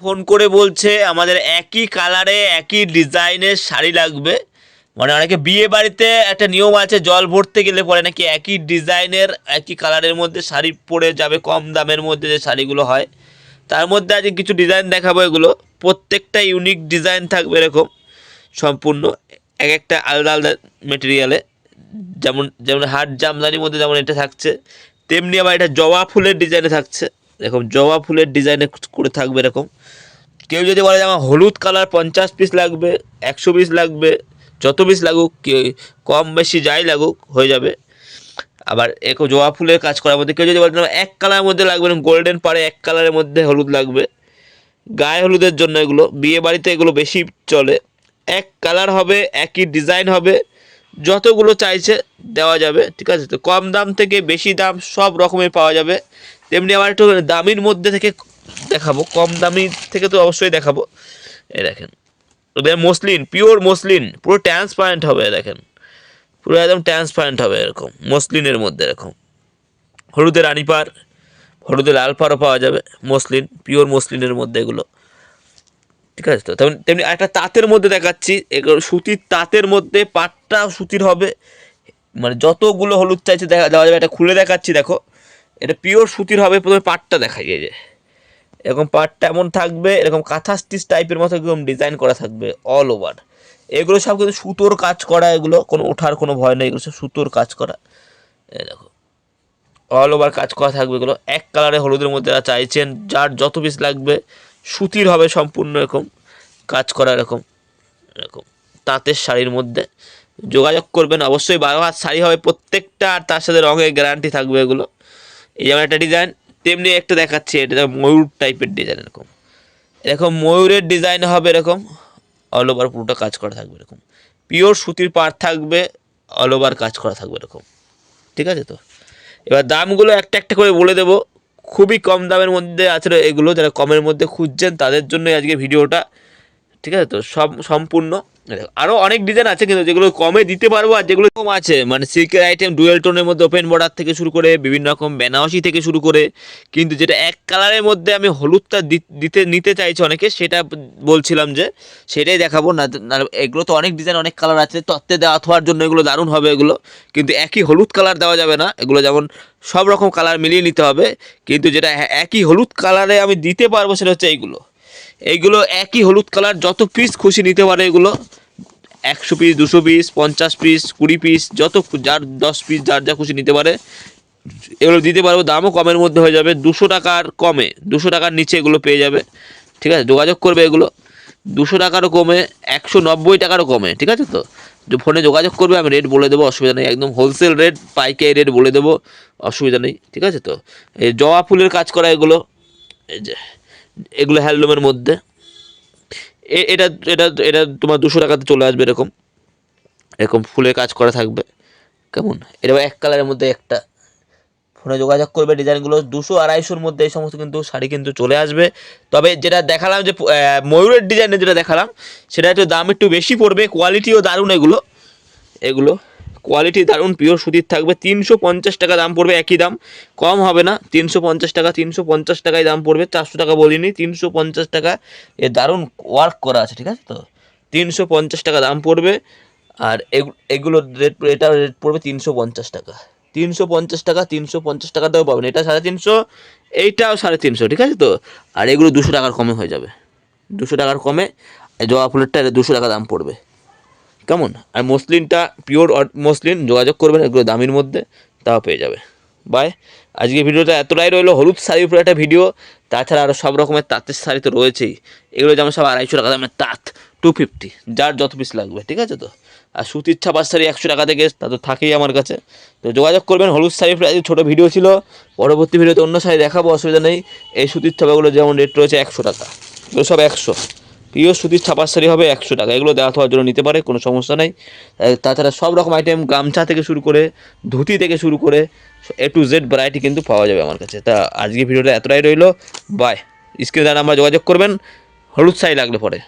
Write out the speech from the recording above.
Phone করে বলছে আমাদের একই কালারে একই ডিজাইনের শাড়ি লাগবে। মানে অনেকে বিয়ে বাড়িতে একটা নিয়ম আছে, জল ভরতে গেলে পরে নাকি একই ডিজাইনের একই কালারের মধ্যে শাড়ি পরে যাবে, কম দামের মধ্যে যে শাড়িগুলো হয় তার মধ্যে আজকে কিছু ডিজাইন দেখাবো। এগুলো প্রত্যেকটা ইউনিক ডিজাইন থাকবে এরকম সম্পূর্ণ এক একটা আলাদা আলাদা মেটেরিয়ালে। যেমন যেমন হাট জামদানির মধ্যে যেমন এটা থাকছে, তেমনি আবার এটা জবা ফুলের ডিজাইনে থাকছে। এরকম জবা ফুলের ডিজাইনে করে থাকবে এরকম। কেউ যদি বলে যে আমার হলুদ কালার 50 পিস লাগবে, 100 পিস লাগবে, যত পিস লাগুক, কম বেশি যাই লাগুক হয়ে যাবে। আবার এরকম জবা ফুলের কাজ করার মধ্যে কেউ যদি বলে এক কালারের মধ্যে লাগবে, গোল্ডেন পাড়ে এক কালারের মধ্যে হলুদ লাগবে, গায়ে হলুদের জন্য এগুলো বিয়ে বাড়িতে এগুলো বেশি চলে। এক কালার হবে, একই ডিজাইন হবে, যতগুলো চাইছে দেওয়া যাবে, ঠিক আছে। তো কম দাম থেকে বেশি দাম সব রকমের পাওয়া যাবে। তেমনি আবার একটু দামির মধ্যে থেকে দেখাবো, কম দামি থেকে তো অবশ্যই দেখাবো। এই দেখেন মসলিন, পিওর মসলিন, পুরো ট্রান্সপারেন্ট হবে, দেখেন পুরো একদম ট্রান্সপারেন্ট হবে এরকম মসলিনের মধ্যে। এরকম হলুদে রানী পাড়, হলুদে লাল পাড়ও পাওয়া যাবে, মসলিন, পিওর মসলিনের মধ্যে এগুলো, ঠিক আছে। তো তেমনি তেমনি একটা তাঁতের মধ্যে দেখাচ্ছি, এগুলো সুতির তাঁতের মধ্যে, পাটটা সুতির হবে, মানে যতগুলো হলুদ চাইছে দেওয়া যাবে। এটা খুলে দেখাচ্ছি, দেখো এটা পিওর সুতির হবে। প্রথমে পাটটা দেখাই, এই যে এরকম পাটটা এমন থাকবে, এরকম কাঁথা স্টিচ টাইপের মতো একদম ডিজাইন করা থাকবে অল ওভার। এগুলো সব কিন্তু সুতোর কাজ করা, এগুলো কোনো ওঠার কোনো ভয় নেই, এগুলো সব সুতোর কাজ করা। এই দেখো অল ওভার কাজ করা থাকবে এগুলো। এক কালারে হলুদের মধ্যে যারা চাইছেন, যার যত পিস লাগবে, সুতির হবে সম্পূর্ণ এরকম কাজ করা, এরকম এরকম তাঁতের শাড়ির মধ্যে। যোগাযোগ করবেন অবশ্যই, 12 হাত শাড়ি হবে প্রত্যেকটা, আর তার সাথে রঙের গ্যারান্টি থাকবে এগুলো। এই যেমন একটা ডিজাইন, তেমনি একটা দেখাচ্ছি, এটা ময়ূর টাইপের ডিজাইন, এরকম এরকম ময়ূরের ডিজাইন হবে এরকম, অল ওভার পুরোটা কাজ করা থাকবে এরকম। পিওর সুতির পাড় থাকবে, অল ওভার কাজ করা থাকবে এরকম, ঠিক আছে। তো এবার দামগুলো একটা একটা করে বলে দেবো। খুবই কম দামের মধ্যে আছে এগুলো, যারা কমের মধ্যে খুঁজছেন তাদের জন্যই আজকে ভিডিওটা, ঠিক আছে। তো সব সম্পূর্ণ আরও অনেক ডিজাইন আছে কিন্তু যেগুলো কমে দিতে পারবো, আর যেগুলো কম আছে মানে সিল্কের আইটেম, ডুয়েল টোনের মধ্যে ওপেন বর্ডার থেকে শুরু করে বিভিন্ন রকম বেনারসি থেকে শুরু করে, কিন্তু যেটা এক কালারের মধ্যে আমি হলুদটা নিতে চাইছি অনেকে, সেটা বলছিলাম যে সেটাই দেখাবো না। এগুলো তো অনেক ডিজাইন, অনেক কালার আছে, তত্ত্বে দেওয়া থার জন্য এগুলো দারুণ হবে এগুলো। কিন্তু একই হলুদ কালার দেওয়া যাবে না, এগুলো যেমন সব রকম কালার মিলিয়ে নিতে হবে। কিন্তু যেটা একই হলুদ কালারে আমি দিতে পারবো সেটা হচ্ছে এইগুলো। এইগুলো একই হলুদ কালার, যত পিস খুশি নিতে পারে এগুলো, 100 পিস, 200 পিস, 50 পিস, 20 পিস, যত যার 10 পিস যার যা খুশি নিতে পারে এগুলো দিতে পারবো। দামও কমের মধ্যে হয়ে যাবে, 200 টাকার কমে, 200 টাকার নিচে এগুলো পেয়ে যাবে, ঠিক আছে। যোগাযোগ করবে এগুলো 200 টাকারও কমে, 190 টাকারও কমে, ঠিক আছে। তো ফোনে যোগাযোগ করবে, আমি রেট বলে দেবো, অসুবিধা নেই, একদম হোলসেল রেট, পাইকারি রেট বলে দেবো, অসুবিধা নেই, ঠিক আছে। তো এই জবা ফুলের কাজ করা এগুলো, এই যে এগুলো হ্যান্ডলুমের মধ্যে, এটা এটা এটা তোমার 200 টাকাতে চলে আসবে এরকম, এরকম ফুলের কাজ করা থাকবে কেমন। এটা এক কালারের মধ্যে একটা, ফোনে যোগাযোগ করবে, ডিজাইনগুলো 200-250-র মধ্যে এই সমস্ত কিন্তু শাড়ি কিন্তু চলে আসবে। তবে যেটা দেখালাম যে ময়ূরের ডিজাইনে যেটা দেখালাম সেটা একটু দাম একটু বেশি পড়বে, কোয়ালিটিও দারুণ এগুলো, এগুলো কোয়ালিটি দারুণ, পিওর সুতির থাকবে। 350 টাকা দাম পড়বে, একই দাম, কম হবে না। 350 টাকা, 350 টাকায় দাম পড়বে, 400 টাকা বলিনি, 350 টাকা। এ দারুণ ওয়ার্ক করা আছে, ঠিক আছে। তো 350 টাকা দাম পড়বে। আর এগুলোর রেট, এটা রেট পড়বে 350 টাকা, 350 টাকা, 350 টাকাতেও পাবেন। এটা 350, এইটাও 350, ঠিক আছে। তো আর এগুলো 200 টাকার কমে হয়ে যাবে, 200 টাকার কমে জবা ফুলেরটা 200 টাকা দাম পড়বে কেমন। আর মসলিনটা পিওর মসলিন, যোগাযোগ করবেন, এগুলো দামির মধ্যে তাও পেয়ে যাবে। বাই। আজকে ভিডিওটা এতটাই রইলো, হলুদ শাড়ির উপরে একটা ভিডিও। তাছাড়া আরও সব রকমের তাঁতের শাড়ি তো রয়েছেই, এগুলো যেমন সব 250 টাকা দামের তাঁত, 250, যার যত পিস লাগবে, ঠিক আছে। তো আর সুতির ছাপার শাড়ি 100 টাকা থেকে, তা তো থাকেই আমার কাছে। তো যোগাযোগ করবেন। হলুদ শাড়ির উপরে আজকে ছোটো ভিডিও ছিল, পরবর্তী ভিডিওতে অন্য শাড়ি দেখাবো, অসুবিধা নেই। এই সুতির ছাপাগুলো যেমন রেট রয়েছে 100 টাকা, এগুলো সব 100, পিওর সুতির ছাপার শাড়ি হবে 100 টাকা, এগুলো দেওয়া থাকার জন্য নিতে পারে, কোনো সমস্যা নেই। তাছাড়া সব রকম আইটেম, গামছা থেকে শুরু করে, ধুতি থেকে শুরু করে, A to Z ভ্যারাইটি কিন্তু পাওয়া যাবে আমার কাছে। তা আজকে ভিডিওটা এতটাই রইলো, বাই। স্ক্রিনে আমরা যোগাযোগ করবেন, হলুদ শাড়ি লাগলে পরে।